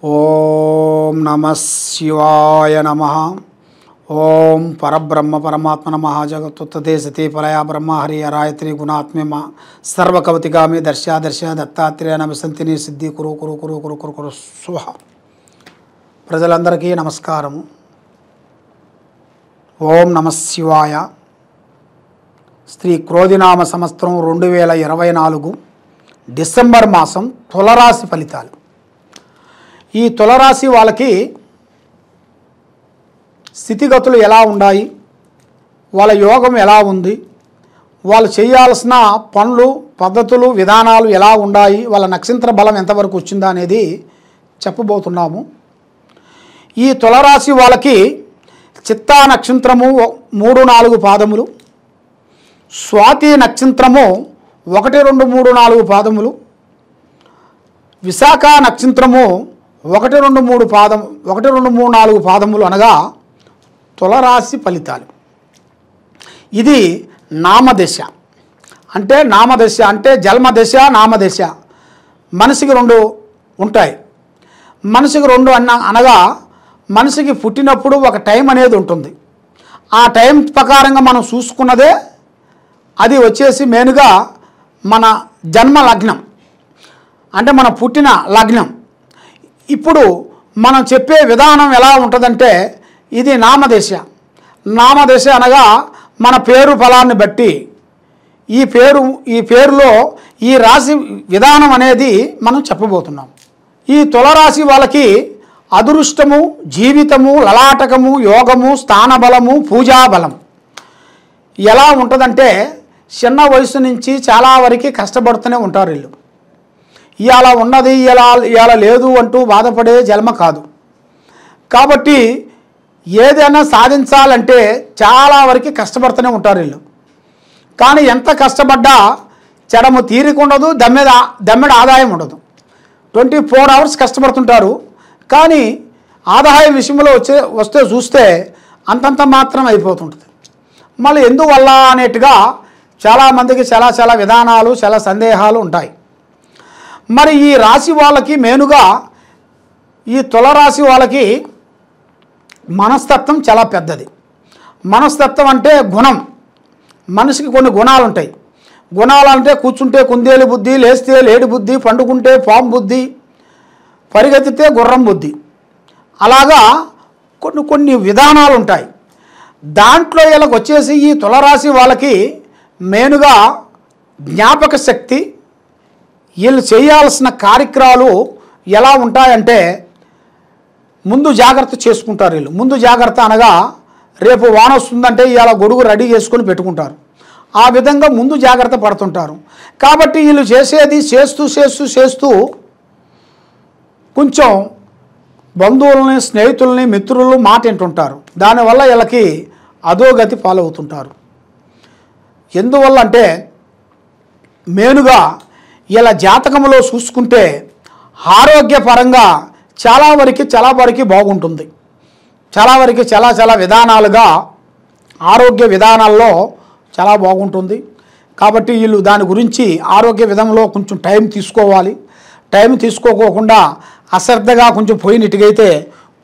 ఓం నమః శివాయ నమః. ఓం పరబ్రహ్మ పరమాత్మ నమః. జగత్తుత్తే సతీ పరయా బ్రహ్మ హరి హరాయత్రి గుణాత్మ్యమ సర్వకవతిగామి దర్శ దత్తాత్రేయ నమసంతిని సిద్ధి కురు కురు కురు కురు కురు కురు స్వహ. ప్రజలందరికీ నమస్కారము. ఓం నమః శివాయ. శ్రీ క్రోధినామ సంవత్సరం 2024 డిసెంబర్ మాసం తులరాశి ఫలితాలు. ఈ తులరాశి వాళ్ళకి స్థితిగతులు ఎలా ఉన్నాయి, వాళ్ళ యోగం ఎలా ఉంది, వాళ్ళు చేయాల్సిన పనులు పద్ధతులు విధానాలు ఎలా ఉన్నాయి, వాళ్ళ నక్షత్ర బలం ఎంతవరకు వచ్చిందా అనేది చెప్పబోతున్నాము. ఈ తులరాశి వాళ్ళకి చిత్తా నక్షత్రము 3-4 పాదములు, స్వాతి నక్షత్రము 1, 2, 3, 4 పాదములు, విశాఖ నక్షత్రము 1, 2, 3 పాదము 1, 2, 3, 4 పాదములు అనగా తులరాశి ఫలితాలు. ఇది నామదశ అంటే జన్మదశ నామదశ. మనిషికి 2 ఉంటాయి. మనిషికి 2 అనగా మనిషికి పుట్టినప్పుడు ఒక టైం అనేది ఉంటుంది. ఆ టైం ప్రకారంగా మనం చూసుకున్నదే అది వచ్చేసి మెయిన్గా మన జన్మ లగ్నం, అంటే మన పుట్టిన లగ్నం. ఇప్పుడు మనం చెప్పే విధానం ఎలా ఉంటుందంటే ఇది నామదశ. నామదశ అనగా మన పేరు ఫలాన్ని బట్టి ఈ పేరులో ఈ రాశి విధానం అనేది మనం చెప్పబోతున్నాం. ఈ తులరాశి వాళ్ళకి అదృష్టము, జీవితము, లలాటకము, యోగము, స్థానబలము, పూజాబలం ఎలా ఉంటుందంటే చిన్న వయసు నుంచి చాలా వరకు కష్టపడుతూనే ఉంటారు. వీళ్ళు ఇవాళ ఉన్నది ఇవాళ లేదు అంటూ బాధపడే జన్మ కాదు. కాబట్టి ఏదైనా సాధించాలంటే చాలా వరకు కష్టపడుతూనే ఉంటారు వీళ్ళు. కానీ ఎంత కష్టపడ్డా చెడము తీరిక ఉండదు, దమ్మెడ ఆదాయం ఉండదు. 24 hours కష్టపడుతుంటారు. కానీ ఆదాయం విషయంలో వస్తే చూస్తే అంతంత మాత్రం అయిపోతుంటుంది. మళ్ళీ ఎందువల్ల అనేట్టుగా చాలామందికి చాలా విధానాలు, చాలా సందేహాలు ఉంటాయి. మరి ఈ రాశి వాళ్ళకి మెయిన్గా ఈ తులరాశి వాళ్ళకి మనస్తత్వం చాలా పెద్దది. మనస్తత్వం అంటే గుణం. మనిషికి కొన్ని గుణాలు ఉంటాయి. గుణాలు అంటే కూర్చుంటే కుందేలు బుద్ధి, లేస్తే లేడి బుద్ధి, పండుకుంటే పాము బుద్ధి, పరిగెత్తితే గుర్రం బుద్ధి, అలాగా కొన్ని విధానాలు ఉంటాయి. దాంట్లో వీళ్ళకి వచ్చేసి ఈ తులరాశి వాళ్ళకి మెయిన్గా జ్ఞాపక శక్తి, వీళ్ళు చేయాల్సిన కార్యక్రమాలు ఎలా ఉంటాయంటే ముందు జాగ్రత్త చేసుకుంటారు. వీళ్ళు ముందు జాగ్రత్త అనగా రేపు వాన వస్తుందంటే ఇవాళ గొడుగు రెడీ చేసుకొని పెట్టుకుంటారు. ఆ విధంగా ముందు జాగ్రత్త పడుతుంటారు. కాబట్టి వీళ్ళు చేసేది చేస్తూ కొంచెం బంధువులని, స్నేహితుల్ని, మిత్రులు మాట వింటుంటారు. దానివల్ల వీళ్ళకి అధోగతి పాలవుతుంటారు. ఎందువల్ల అంటే మెయిన్గా ఇలా జాతకంలో చూసుకుంటే ఆరోగ్యపరంగా చాలా వరకు బాగుంటుంది. చాలా విధానాలుగా ఆరోగ్య విధానాల్లో చాలా బాగుంటుంది. కాబట్టి వీళ్ళు దాని గురించి ఆరోగ్య విధంలో కొంచెం టైం తీసుకోవాలి. టైం తీసుకోకుండా అశ్రద్ధగా కొంచెం పోయినట్టుగైతే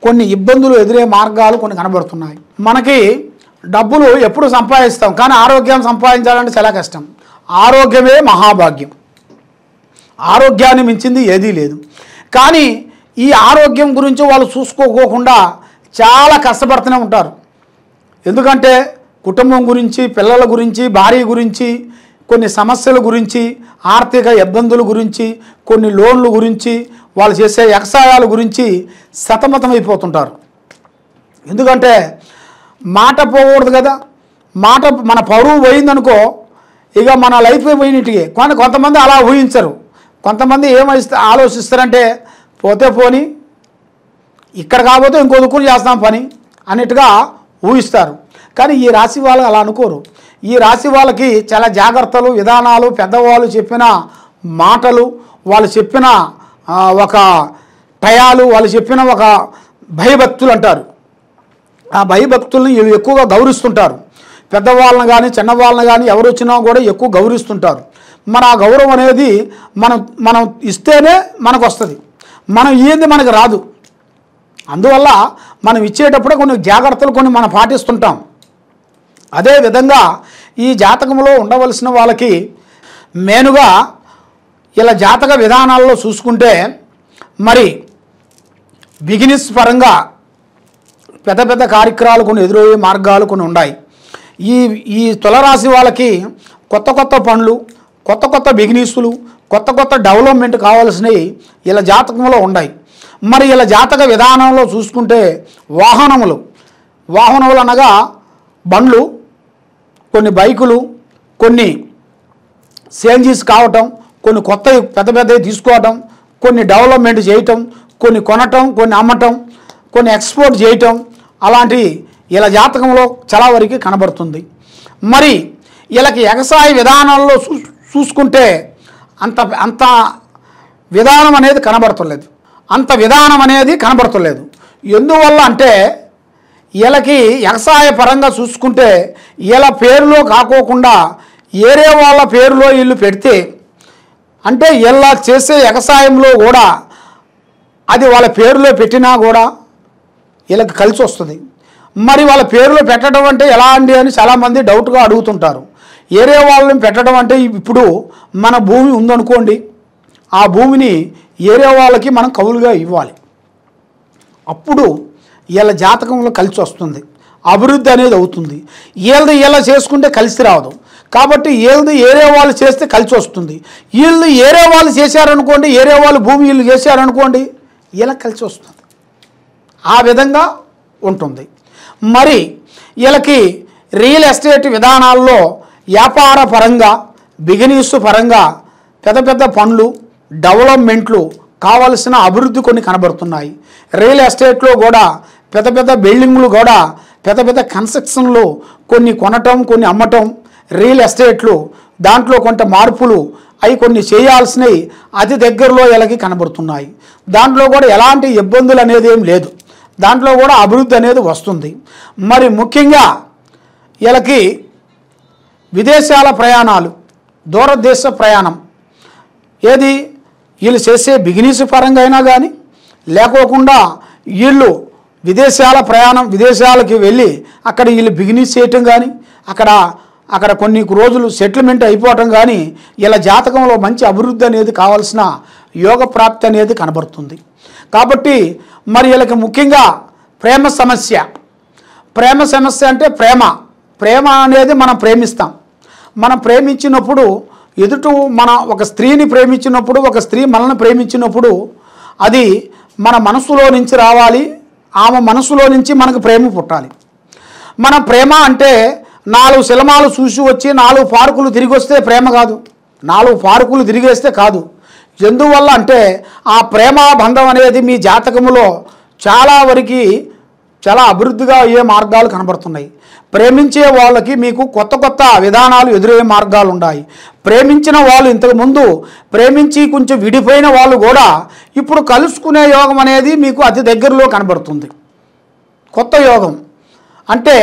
కొన్ని ఇబ్బందులు ఎదురే మార్గాలు కొన్ని కనబడుతున్నాయి. మనకి డబ్బులు ఎప్పుడు సంపాదిస్తాం, కానీ ఆరోగ్యం సంపాదించాలంటే చాలా కష్టం. ఆరోగ్యమే మహాభాగ్యం. ఆరోగ్యాన్ని మించింది ఏదీ లేదు. కానీ ఈ ఆరోగ్యం గురించి వాళ్ళు చూసుకోకుండా చాలా కష్టపడుతూనే ఉంటారు. ఎందుకంటే కుటుంబం గురించి, పిల్లల గురించి, భార్య గురించి, కొన్ని సమస్యల గురించి, ఆర్థిక ఇబ్బందుల గురించి, కొన్ని లోన్ల గురించి, వాళ్ళు చేసే వ్యవసాయాల గురించి సతమతమైపోతుంటారు. ఎందుకంటే మాట పోకూడదు కదా. మాట మన పరువు పోయిందనుకో ఇక మన లైఫ్ పోయినట్టుగా. కొంతమంది అలా ఊహించరు. కొంతమంది ఆలోచిస్తారంటే పోతే పోని, ఇక్కడ కాకపోతే ఇంకో దుక్కుని చేస్తాం పని అన్నట్టుగా ఊహిస్తారు. కానీ ఈ రాశి వాళ్ళు అలా అనుకోరు. ఈ రాశి వాళ్ళకి చాలా జాగ్రత్తలు, విధానాలు, పెద్దవాళ్ళు చెప్పిన మాటలు, వాళ్ళు చెప్పిన ఒక టయాలు, వాళ్ళు చెప్పిన ఒక భయభక్తులు అంటారు. ఆ భయభక్తుల్ని ఎక్కువగా గౌరవిస్తుంటారు. పెద్దవాళ్ళని కానీ చిన్నవాళ్ళని కానీ ఎవరు వచ్చినా కూడా ఎక్కువ గౌరవిస్తుంటారు. మన ఆ గౌరవం అనేది మనం ఇస్తేనే మనకు వస్తుంది. మనం ఏంది మనకు రాదు. అందువల్ల మనం ఇచ్చేటప్పుడే కొన్ని జాగ్రత్తలు కొన్ని మనం పాటిస్తుంటాం. అదేవిధంగా ఈ జాతకంలో ఉండవలసిన వాళ్ళకి మెయిన్గా ఇలా జాతక విధానాల్లో చూసుకుంటే మరి బిగినెస్ పరంగా పెద్ద పెద్ద కార్యక్రమాలు కొన్ని ఎదురయ్యే మార్గాలు కొన్ని ఉన్నాయి. ఈ తులరాశి వాళ్ళకి కొత్త కొత్త పనులు, కొత్త కొత్త బిగినెస్లు, కొత్త కొత్త డెవలప్మెంట్ కావాల్సినవి ఇలా జాతకంలో ఉన్నాయి. మరి ఇలా జాతక విధానంలో చూసుకుంటే వాహనములు అనగా బండ్లు, కొన్ని బైకులు, కొన్ని చేంజెస్ కావటం, కొన్ని కొత్త పెద్ద పెద్దవి తీసుకోవటం, కొన్ని డెవలప్మెంట్ చేయటం, కొన్ని కొనటం, కొన్ని అమ్మటం, కొన్ని ఎక్స్పోర్ట్ చేయటం, అలాంటి ఇలా జాతకంలో చాలా వరకు కనబడుతుంది. మరి వీళ్ళకి వ్యవసాయ విధానాల్లో చూసుకుంటే అంత విధానం అనేది కనబడతలేదు. ఎందువల్ల అంటే వీళ్ళకి వ్యవసాయ పరంగా చూసుకుంటే వీళ్ళ పేరులో కాకోకుండా ఏరే వాళ్ళ పేరులో వీళ్ళు పెడితే అంటే వీళ్ళ చేసే వ్యవసాయంలో కూడా అది వాళ్ళ పేరులో పెట్టినా కూడా వీళ్ళకి కలిసి వస్తుంది. మరి వాళ్ళ పేరులో పెట్టడం అంటే ఎలా అండి అని చాలామంది డౌట్గా అడుగుతుంటారు. ఏరే వాళ్ళని పెట్టడం అంటే ఇప్పుడు మన భూమి ఉందనుకోండి, ఆ భూమిని ఏరే వాళ్ళకి మనం కవులుగా ఇవ్వాలి. అప్పుడు వీళ్ళ జాతకంలో కలిసి వస్తుంది, అభివృద్ధి అనేది అవుతుంది. వీళ్ళ చేసుకుంటే కలిసి రాదు. కాబట్టి ఏరే వాళ్ళు చేస్తే కలిసి వస్తుంది. ఏరే వాళ్ళు చేశారనుకోండి, ఏరే వాళ్ళు భూమి వీళ్ళు చేశారనుకోండి, వీళ్ళకి కలిసి వస్తుంది. ఆ విధంగా ఉంటుంది. మరి వీళ్ళకి రియల్ ఎస్టేట్ విధానాల్లో వ్యాపార పరంగా, బిజినెస్ పరంగా పెద్ద పెద్ద పనులు, డెవలప్మెంట్లు కావలసిన అభివృద్ధి కొన్ని కనబడుతున్నాయి. రియల్ ఎస్టేట్లో కూడా పెద్ద పెద్ద బిల్డింగ్లు కూడా పెద్ద పెద్ద కన్స్ట్రక్షన్లు కొన్ని కొనటం, కొన్ని అమ్మటం, రియల్ ఎస్టేట్లు దాంట్లో కొంత మార్పులు అవి కొన్ని చేయాల్సినవి అతి దగ్గరలో వీళ్ళకి కనబడుతున్నాయి. దాంట్లో కూడా ఎలాంటి ఇబ్బందులు అనేది ఏం లేదు. దాంట్లో కూడా అభివృద్ధి అనేది వస్తుంది. మరి ముఖ్యంగా వీళ్ళకి విదేశాల ప్రయాణాలు, దూరదేశ ప్రయాణం ఏది వీళ్ళు చేసే బిజినెస్ పరంగా అయినా కానీ లేకోకుండా వీళ్ళు విదేశాల ప్రయాణం, విదేశాలకి వెళ్ళి అక్కడ వీళ్ళు బిజినెస్ చేయటం కానీ అక్కడ కొన్ని రోజులు సెటిల్మెంట్ అయిపోవటం కానీ ఇలా జాతకంలో మంచి అభివృద్ధి అనేది కావాల్సిన యోగ ప్రాప్తి అనేది కనబడుతుంది. కాబట్టి మరి వీళ్ళకి ముఖ్యంగా ప్రేమ సమస్య అంటే ప్రేమ అనేది మనం ప్రేమిస్తాం. మనం ప్రేమించినప్పుడు మన ఒక స్త్రీని ప్రేమించినప్పుడు, ఒక స్త్రీ మనల్ని ప్రేమించినప్పుడు అది మన మనసులో నుంచి రావాలి. ఆమె మనసులో నుంచి మనకు ప్రేమ పుట్టాలి. మన ప్రేమ అంటే 4 సినిమాలు చూసి వచ్చి 4 పార్కులు తిరిగి వస్తే ప్రేమ కాదు, 4 పార్కులు తిరిగేస్తే కాదు. ఎందువల్ల అంటే ఆ ప్రేమ బంధం అనేది మీ జాతకములో చాలా వరకు చాలా అభివృద్ధిగా అయ్యే మార్గాలు కనబడుతున్నాయి. ప్రేమించే వాళ్ళకి మీకు కొత్త కొత్త విధానాలు ఎదురయ్యే మార్గాలు ఉన్నాయి. ప్రేమించిన వాళ్ళు ఇంతకుముందు ప్రేమించి కొంచెం విడిపోయిన వాళ్ళు కూడా ఇప్పుడు కలుసుకునే యోగం అనేది మీకు అతి దగ్గరలో కనబడుతుంది. కొత్త యోగం అంటే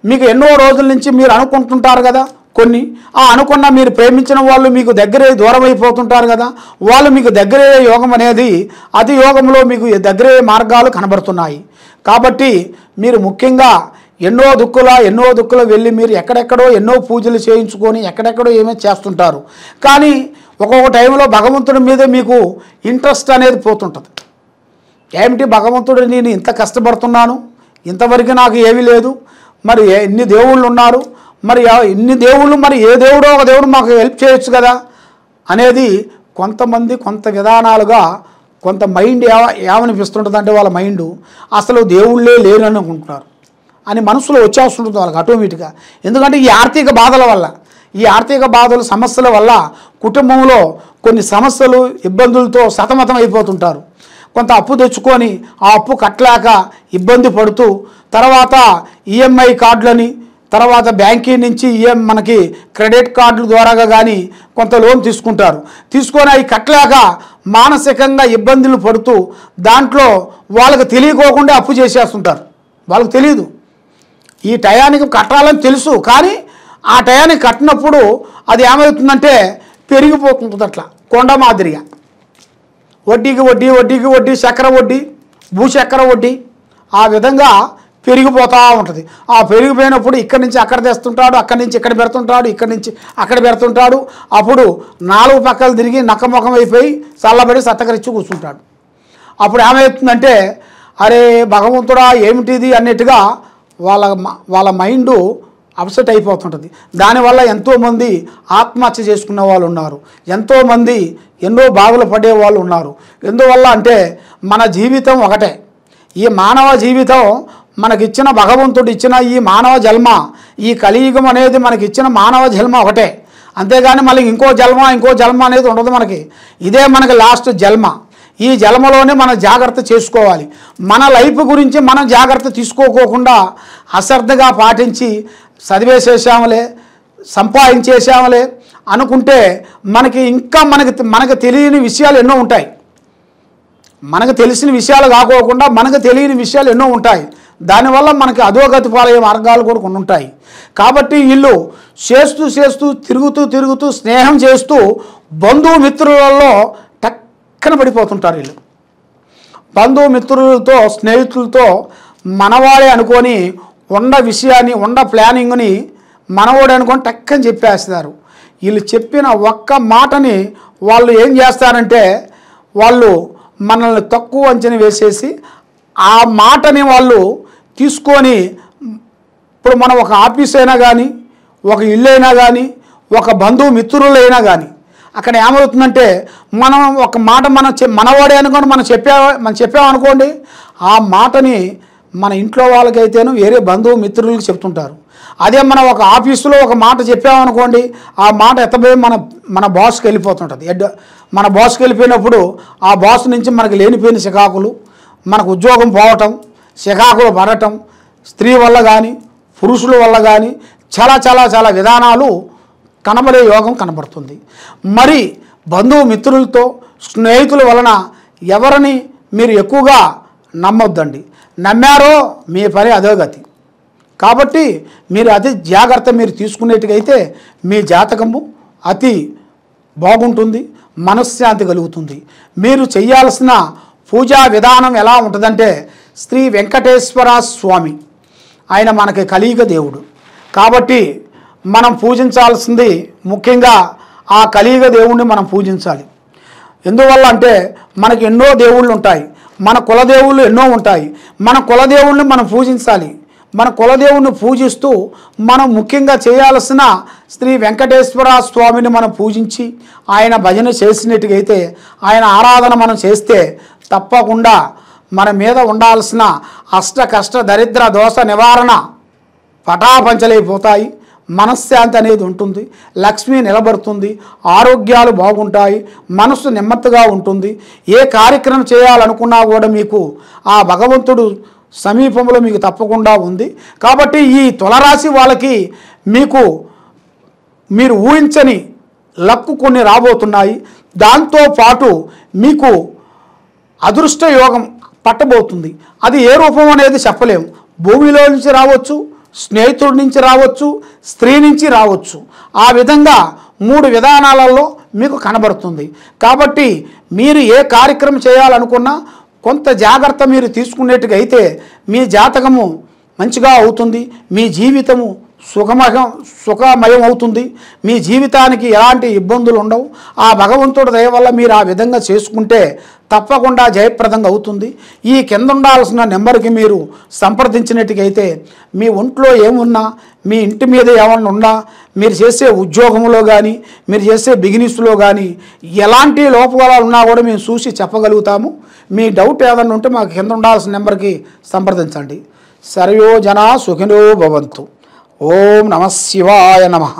మీకు ఎన్నో రోజుల నుంచి మీరు అనుకుంటుంటారు కదా, కొన్ని అనుకున్న మీరు ప్రేమించిన వాళ్ళు మీకు దగ్గరే దూరం అయిపోతుంటారు కదా, వాళ్ళు మీకు దగ్గరే యోగం అనేది అతి యోగంలో మీకు దగ్గరే మార్గాలు కనబడుతున్నాయి. కాబట్టి మీరు ముఖ్యంగా ఎన్నో దుక్కుల వెళ్ళి మీరు ఎక్కడెక్కడో ఎన్నో పూజలు చేయించుకొని ఎక్కడెక్కడో ఏమో చేస్తుంటారు. కానీ ఒక్కొక్క టైంలో భగవంతుడి మీద మీకు ఇంట్రెస్ట్ అనేది పోతుంటుంది. ఏమిటి భగవంతుడు, నేను ఇంత కష్టపడుతున్నాను, ఇంతవరకు నాకు ఏమీ లేదు, మరి ఎన్ని దేవుళ్ళు ఉన్నారు, మరి ఇన్ని దేవుళ్ళు, మరి ఏ దేవుడో ఒక దేవుడు మాకు హెల్ప్ చేయొచ్చు కదా అనేది కొంతమంది కొంత విధానాలుగా కొంత మైండ్ ఏమనిపిస్తుంటుంది అంటే వాళ్ళ మైండ్ అసలు దేవుళ్ళే లేరు అని అనుకుంటున్నారు అని మనసులో వచ్చేస్తుంటుంది వాళ్ళకి ఆటోమేటిక్గా. ఎందుకంటే ఈ ఆర్థిక బాధలు సమస్యల వల్ల కుటుంబంలో కొన్ని సమస్యలు ఇబ్బందులతో సతమతం అయిపోతుంటారు. కొంత అప్పు తెచ్చుకొని ఆ అప్పు కట్టలేక ఇబ్బంది పడుతూ తర్వాత ఈఎంఐ కార్డులని తర్వాత బ్యాంకీ నుంచి మనకి క్రెడిట్ కార్డుల ద్వారాగా కానీ కొంత లోన్ తీసుకొని అవి కట్టలేక మానసికంగా ఇబ్బందులు పడుతూ దాంట్లో వాళ్ళకి తెలియకోకుండా అప్పు చేసేస్తుంటారు. వాళ్ళకి తెలియదు, ఈ టయానికి కట్టాలని తెలుసు, కానీ ఆ టయానికి కట్టినప్పుడు అది ఏమవుతుందంటే పెరిగిపోతుంటుంది. అట్లా కొండ మాదిరిగా వడ్డీకి వడ్డీ, వడ్డీకి వడ్డీ, చక్కెర వడ్డీ, భూచక్కెర వడ్డీ ఆ విధంగా పెరిగిపోతూ ఉంటుంది. ఆ పెరిగిపోయినప్పుడు ఇక్కడి నుంచి అక్కడ తెస్తుంటాడు, అక్కడి నుంచి ఇక్కడ పెడుతుంటాడు, ఇక్కడి నుంచి అక్కడ పెడుతుంటాడు. అప్పుడు 4 పక్కలు తిరిగి నక్కముఖం అయిపోయి చల్లబడి సత్తకరిచ్చి కూర్చుంటాడు. అప్పుడు ఏమవుతుందంటే అరే భగవంతుడా ఏమిటిది అన్నట్టుగా వాళ్ళ మైండు అప్సెట్ అయిపోతుంటుంది. దానివల్ల ఎంతోమంది ఆత్మహత్య చేసుకున్న వాళ్ళు ఉన్నారు, ఎంతోమంది ఎన్నో బాధలు పడే వాళ్ళు ఉన్నారు. ఎందువల్ల అంటే మన జీవితం ఒకటే, ఈ మానవ జీవితం మనకిచ్చిన భగవంతుడు ఇచ్చిన ఈ మానవ జన్మ, ఈ కలియుగం అనేది మనకిచ్చిన మానవ జన్మ ఒకటే. అంతేగాని మళ్ళీ ఇంకో జన్మ అనేది ఉండదు మనకి. ఇదే మనకి లాస్ట్ జన్మ. ఈ జన్మలోనే మనం జాగ్రత్త చేసుకోవాలి. మన లైఫ్ గురించి మనం జాగ్రత్త తీసుకోకుండా అశ్రద్ధగా పాటించి చదివేసేసాములే, సంపాదించేసాములే అనుకుంటే మనకి ఇంకా మనకు తెలియని విషయాలు ఎన్నో ఉంటాయి. మనకు తెలిసిన విషయాలు కాకోకుండా మనకు తెలియని విషయాలు ఎన్నో ఉంటాయి. దానివల్ల మనకి అధోగతి పాలయ్యే మార్గాలు కూడా కొన్ని ఉంటాయి. కాబట్టి వీళ్ళు చేస్తూ తిరుగుతూ స్నేహం చేస్తూ బంధుమిత్రులలో టక్కన పడిపోతుంటారు. వీళ్ళు బంధుమిత్రులతో స్నేహితులతో మనవాడే అనుకొని ఉన్న విషయాన్ని, ఉన్న ప్లానింగ్ని మనవాడే అనుకొని టక్కని చెప్పేస్తారు. వీళ్ళు చెప్పిన ఒక్క మాటని వాళ్ళు ఏం చేస్తారంటే వాళ్ళు మనల్ని తక్కువ అంచనా వేసేసి ఆ మాటని వాళ్ళు తీసుకొని, ఇప్పుడు మనం ఒక ఆఫీస్ అయినా కానీ, ఒక ఇల్లు అయినా కానీ, ఒక బంధుమిత్రులైనా కానీ అక్కడ ఏమవుతుందంటే మనం ఒక మాట మనవాడే అనుకోని మనం చెప్పామనుకోండి, ఆ మాటని మన ఇంట్లో వాళ్ళకైతేనూ వేరే బంధుమిత్రులకు చెప్తుంటారు. అదే మనం ఒక ఆఫీసులో ఒక మాట చెప్పామనుకోండి, ఆ మాట ఎత్తపోయి మన బాస్కి వెళ్ళిపోతుంటుంది. మన బాస్కి వెళ్ళిపోయినప్పుడు ఆ బాస్ నుంచి మనకు లేనిపోయిన చికాకులు, మనకు ఉద్యోగం పోవటం, చికాకులు పడటం, స్త్రీ వల్ల కానీ పురుషుల వల్ల కానీ చాలా విధానాలు కనబడే యోగం కనబడుతుంది. మరి బంధుమిత్రులతో స్నేహితుల వలన ఎవరిని మీరు ఎక్కువగా నమ్మొద్దండి. నమ్మారో మీ పని అధోగతి. కాబట్టి మీరు అతి జాగ్రత్త మీరు తీసుకునేట్టుగైతే మీ జాతకము అతి బాగుంటుంది, మనశ్శాంతి కలుగుతుంది. మీరు చేయాల్సిన పూజా విధానం ఎలా ఉంటుందంటే శ్రీ వెంకటేశ్వర స్వామి, ఆయన మనకి కలియుగ దేవుడు. కాబట్టి మనం పూజించాల్సింది ముఖ్యంగా ఆ కలియుగ దేవుణ్ణి మనం పూజించాలి. ఎందువల్ల అంటే మనకి ఎన్నో దేవుళ్ళు ఉంటాయి, మన కులదేవుళ్ళు ఎన్నో ఉంటాయి. మన కులదేవుళ్ళని మనం పూజించాలి. మన కులదేవుని పూజిస్తూ మనం ముఖ్యంగా చేయాల్సిన శ్రీ వెంకటేశ్వర స్వామిని మనం పూజించి ఆయన భజన చేసినట్టుగైతే, ఆయన ఆరాధన మనం చేస్తే తప్పకుండా మన మీద ఉండాల్సిన అష్ట కష్ట దరిద్ర దోష నివారణ పటాపంచలైపోతాయి. మనశ్శాంతి అనేది ఉంటుంది, లక్ష్మి నిలబడుతుంది, ఆరోగ్యాలు బాగుంటాయి, మనసు నెమ్మదిగా ఉంటుంది. ఏ కార్యక్రమం చేయాలనుకున్నా కూడా మీకు ఆ భగవంతుడు సమీపంలో మీకు తప్పకుండా ఉంది. కాబట్టి ఈ తులరాశి వాళ్ళకి మీరు ఊహించని లక్కు కొన్ని రాబోతున్నాయి. దాంతోపాటు మీకు అదృష్ట యోగం పట్టబోతుంది. అది ఏ రూపం అనేది చెప్పలేము. భూమిలో నుంచి రావచ్చు, స్నేహితుడి నుంచి రావచ్చు, స్త్రీ నుంచి రావచ్చు. ఆ విధంగా 3 విధానాలలో మీకు కనబడుతుంది. కాబట్టి మీరు ఏ కార్యక్రమం చేయాలనుకున్నా కొంత జాగ్రత్త మీరు తీసుకునేట్టుగా అయితే మీ జాతకము మంచిగా అవుతుంది, మీ జీవితము సుఖమయం అవుతుంది, మీ జీవితానికి ఎలాంటి ఇబ్బందులు ఉండవు. ఆ భగవంతుడి దయ వల్ల మీరు ఆ విధంగా చేసుకుంటే తప్పకుండా జయప్రదంగా అవుతుంది. ఈ కింద ఉండాల్సిన నెంబర్కి మీరు సంప్రదించినట్టుగైతే మీ ఒంట్లో ఏమున్నా, మీ ఇంటి మీద ఏమన్నా ఉన్నా, మీరు చేసే ఉద్యోగంలో కానీ, మీరు చేసే బిజినెస్లో కానీ ఎలాంటి లోపాలు ఉన్నా కూడా మేము చూసి చెప్పగలుగుతాము. మీ డౌట్ ఏదన్నా ఉంటే మాకు కింద ఉండాల్సిన నెంబర్కి సంప్రదించండి. సర్వో జనా సుఖినో భవంతు. ఓం నమః శివాయ నమః.